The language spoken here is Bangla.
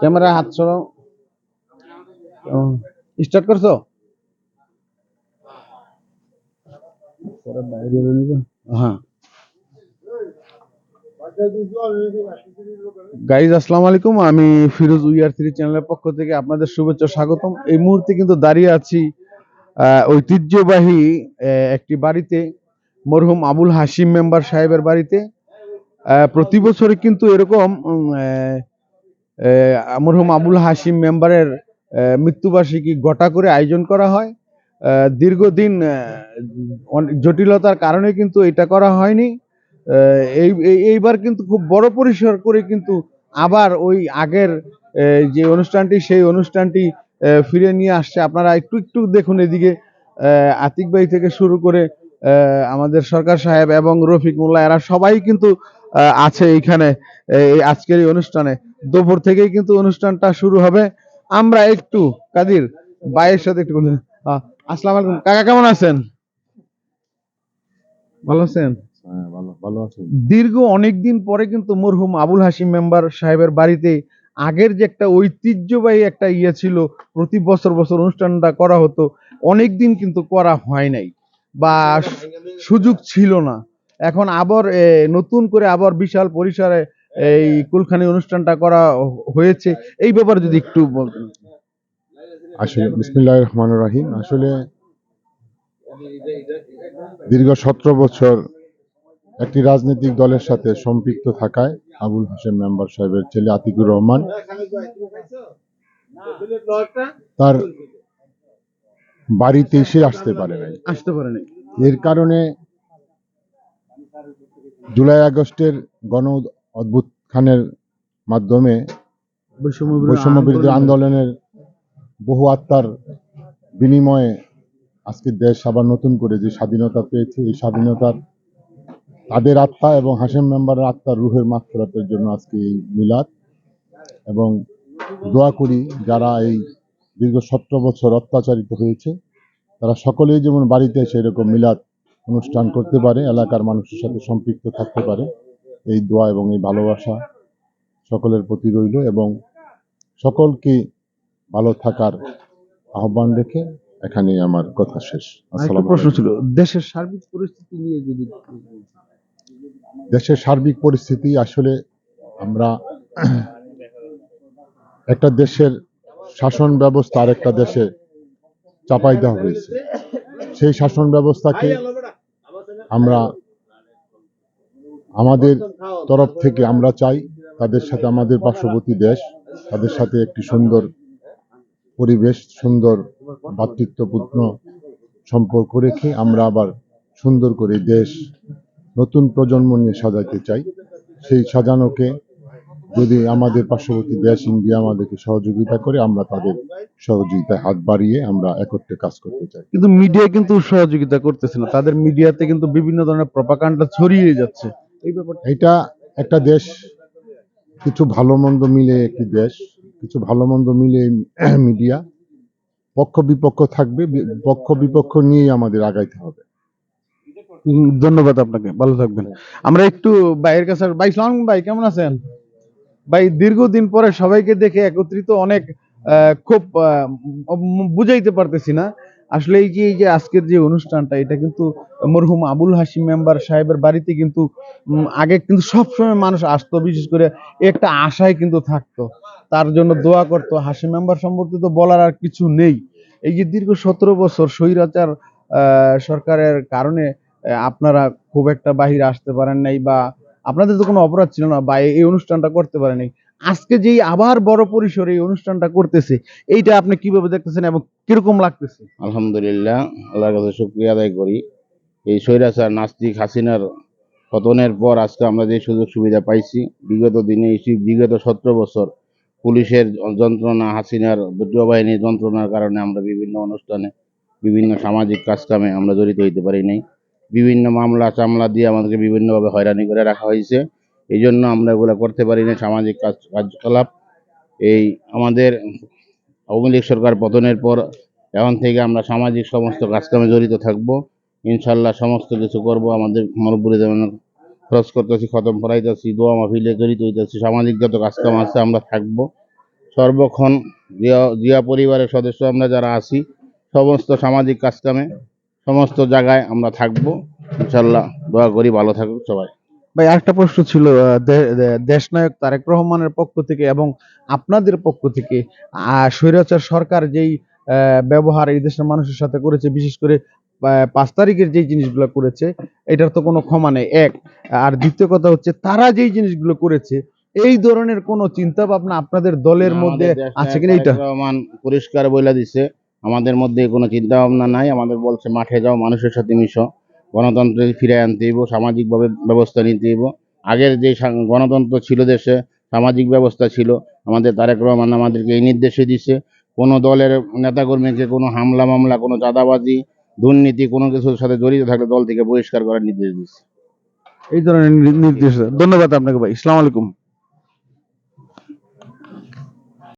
ক্যামেরা হাত সরাও। স্টার্ট করছো? হ্যাঁ গাইজ, আসসালামু আলাইকুম। আমি ফিরোজ উইআর3 চ্যানেলের পক্ষ থেকে আপনাদের শুভেচ্ছা স্বাগতম। এই মুহূর্তে কিন্তু দাঁড়িয়ে আছি ঐতিহ্যবাহী একটি বাড়িতে, মরহুম আবুল হাশিম মেম্বার সাহেবের বাড়িতে। প্রতি বছরই কিন্তু এরকম মরহুম আবুল হাশিম মেম্বারের মৃত্যুবার্ষিকী গোটা করে আয়োজন করা হয়। দীর্ঘদিন জটিলতার কারণে কিন্তু এটা করা হয়নি। এইবার কিন্তু খুব বড় পরিসর করে কিন্তু আবার ওই আগের যে অনুষ্ঠানটি, সেই অনুষ্ঠানটি ফিরে নিয়ে আসছে। আপনারা একটু একটু দেখুন এদিকে, আতিক ভাই থেকে শুরু করে আমাদের সরকার সাহেব এবং রফিক মোল্লা, এরা সবাই কিন্তু আছে এইখানে। এই আজকের এই অনুষ্ঠানে দুপুর থেকেই কিন্তু অনুষ্ঠানটা শুরু হবে। আমরা একটু কাদির ভাইয়ের সাথে একটু আসসালামু আলাইকুম কাকা, কেমন আছেন? ভালো আছেন? হ্যাঁ, ভালো আছি। দীর্ঘ অনেকদিন পরে কিন্তু মরহুম আবুল হাশিম মেম্বার সাহেবের বাড়িতে আগের যে একটা ঐতিহ্যবাহী একটা ইয়ে ছিল, প্রতি বছর বছর অনুষ্ঠানটা করা হতো, অনেকদিন কিন্তু করা হয় নাই বা সুযোগ ছিল না। এখন আবার নতুন করে আবার বিশাল পরিসরে এই কুলখানি অনুষ্ঠানটা করা হয়েছে। এই ব্যাপারে যদি একটু বলতেন। আসলে বিসমিল্লাহির রহমানির রহিম। আসলে দীর্ঘ 17 বছর একটি রাজনৈতিক দলের সাথে সম্পৃক্ত থাকায় আবুল হাশেম মেম্বার সাহেবের ছেলে আতিকুর রহমান তার বাড়িতে এসে আসতে পারে নাই। এর কারণে জুলাই আগস্টের গণ অভ্যুত্থানের মাধ্যমে বৈষম্য বিরোধী আন্দোলনের বহু আত্মার বিনিময়ে আজকে দেশ আবার নতুন করে যে স্বাধীনতা পেয়েছে, এই স্বাধীনতার তাদের আত্মা এবং হাশেম মেম্বারের আত্মার রুহের মাগফিরাতের জন্য আজকে এই মিলাদ। এবং দোয়া করি যারা এই দীর্ঘ 17 বছর অত্যাচারিত হয়েছে তারা সকলেই যেমন বাড়িতে এসে এরকম মিলাদ অনুষ্ঠান করতে পারে, এলাকার মানুষের সাথে সম্পৃক্ত থাকতে পারে, এই দোয়া এবং এই ভালোবাসা সকলের প্রতি রইল এবং সকলকে ভালো থাকার আহ্বান রেখে এখানেই আমার কথা শেষ। আসসালামু প্রশ্ন ছিল দেশের সার্বিক পরিস্থিতি নিয়ে যদি। দেশের সার্বিক পরিস্থিতি আসলে আমরা একটা দেশের শাসন ব্যবস্থা আর একটা দেশে চাপাই দেওয়া হয়েছে। সেই শাসন ব্যবস্থাকে আমরা আমাদের তরফ থেকে আমরা চাই তাদের সাথে, আমাদের পার্শ্ববর্তী দেশ, তাদের সাথে একটি সুন্দর পরিবেশ, সুন্দর ভ্রাতৃত্বপূর্ণ সম্পর্ক রেখে আমরা আবার সুন্দর করে দেশ নতুন প্রজন্ম নিয়ে সাজাইতে চাই। সেই সাজানোকে যদি আমাদের পার্শ্ববর্তী দেশ ইন্ডিয়া আমাদেরকে সহযোগিতা করে, আমরা তাদের সহযোগিতায় হাত বাড়িয়ে আমরা একত্রে কাজ করতে চাই। কিন্তু মিডিয়া কিন্তু সহযোগিতা করতেছে না, তাদের মিডিয়াতে কিন্তু বিভিন্ন ধরনের প্রপাগান্ডা ছড়িয়ে যাচ্ছে। এই ব্যাপারটা, এটা একটা দেশ, কিছু ভালো মন্দ মিলে একটি দেশ, কিছু ভালো মন্দ মিলে মিডিয়া, পক্ষ বিপক্ষ থাকবে, পক্ষ বিপক্ষ নিয়েই আমাদের আগাইতে হবে। ধন্যবাদ আপনাকে, ভালো থাকবেন। আমরা একটু ভাইয়ের কাছে। ভাই সালাম, ভাই কেমন আছেন? ভাই দীর্ঘদিন পরে সবাইকে দেখে একত্রিত, অনেক খুব বুঝাইতে পারতেছি না আসলে। এই যে আজকের যে অনুষ্ঠানটা, এটা কিন্তু মরহুম আবুল হাশিম মেম্বার সাহেবের বাড়িতে কিন্তু আগে কিন্তু সবসময় মানুষ আসতো, বিশেষ করে একটা আশায় কিন্তু থাকতো, তার জন্য দোয়া করতো। হাশিম মেম্বার সম্পর্কে তো বলার আর কিছু নেই। এই যে দীর্ঘ 17 বছর স্বৈরাচার সরকারের কারণে আপনারা খুব একটা বাহিরে আসতে পারেন নাই, বা আপনাদের তো কোনো অপরাধ ছিল না, বা এই অনুষ্ঠানটা করতে পারেনি। আজকে যেই আবার বড় পরিসরে এই অনুষ্ঠানটা করতেছে, এইটা আপনি কিভাবে দেখতেছেন এবং কিরকম লাগতেছে? আলহামদুলিল্লাহ, আল্লাহর কাছে শুকরিয়া আদায় করি। এই স্বৈরাচার নাস্তিক হাসিনার পতনের পর আজকে আমরা যে সুযোগ সুবিধা পাইছি, বিগত দিনে বিগত 17 বছর পুলিশের যন্ত্রণা, হাসিনার বাহিনীর যন্ত্রণার কারণে আমরা বিভিন্ন অনুষ্ঠানে, বিভিন্ন সামাজিক কাজকামে আমরা জড়িত হইতে পারি নাই। বিভিন্ন মামলা চামলা দিয়ে আমাদেরকে বিভিন্নভাবে হয়রানি করে রাখা হয়েছে। এই জন্য আমরা এগুলো করতে পারি না, সামাজিক কার্যকলাপ। এই আমাদের আওয়ামী লীগ সরকার পতনের পর এখন থেকে আমরা সামাজিক সমস্ত কাজকামে জড়িত থাকব, ইনশাল্লাহ সমস্ত কিছু করব। আমাদের মরব্বুরে যেমন খরচ করতেছি, খতম পড়াইতেছি, দোয়া মাহফিলে জড়িত হইতেছি, সামাজিক যত কাজকাম আছে আমরা থাকবো। সর্বক্ষণ জিয়া পরিবারের সদস্য আমরা যারা আছি সমস্ত সামাজিক কাজকামে সমস্ত জায়গায় আমরা থাকবো ইনশাল্লাহ। দোয়া করি ভালো থাকুক সবাই। ভাই আরেকটা প্রশ্ন ছিল, দেশনায়ক তারেক রহমানের পক্ষ থেকে এবং আপনাদের পক্ষ থেকে স্বৈরাচার সরকার যেই ব্যবহার এই দেশের মানুষের সাথে করেছে, বিশেষ করে 5 তারিখের যেই জিনিসগুলো করেছে, এটার তো কোনো ক্ষমা নেই এক। আর দ্বিতীয় কথা হচ্ছে, তারা যেই জিনিসগুলো করেছে এই ধরনের কোনো চিন্তা ভাবনা আপনাদের দলের মধ্যে আমাদের দেশনায়ক আছে কিনা? এটা তারেক রহমান পরিষ্কার বলে দিছে, আমাদের মধ্যে কোনো চিন্তা ভাবনা নাই। আমাদের বলছে মাঠে যাও, মানুষের সাথে মিশো, গণতন্ত্র ফিরে আনতে হইব, সামাজিকভাবে ব্যবস্থা নিতে হইব। আগের যে গণতন্ত্র ছিল দেশে, সামাজিক ব্যবস্থা ছিল, আমাদের তারেক রহমান আমাদেরকে এই নির্দেশে দিছে, কোনো দলের নেতাকর্মীকে কোনো হামলা মামলা, কোনো চাঁদাবাজি, দুর্নীতি কোনো কিছুর সাথে জড়িত থাকলে দল থেকে বহিষ্কার করার নির্দেশ দিচ্ছে। এই ধরনের নির্দেশ। ধন্যবাদ আপনাকে ভাই। আসসালামু আলাইকুম।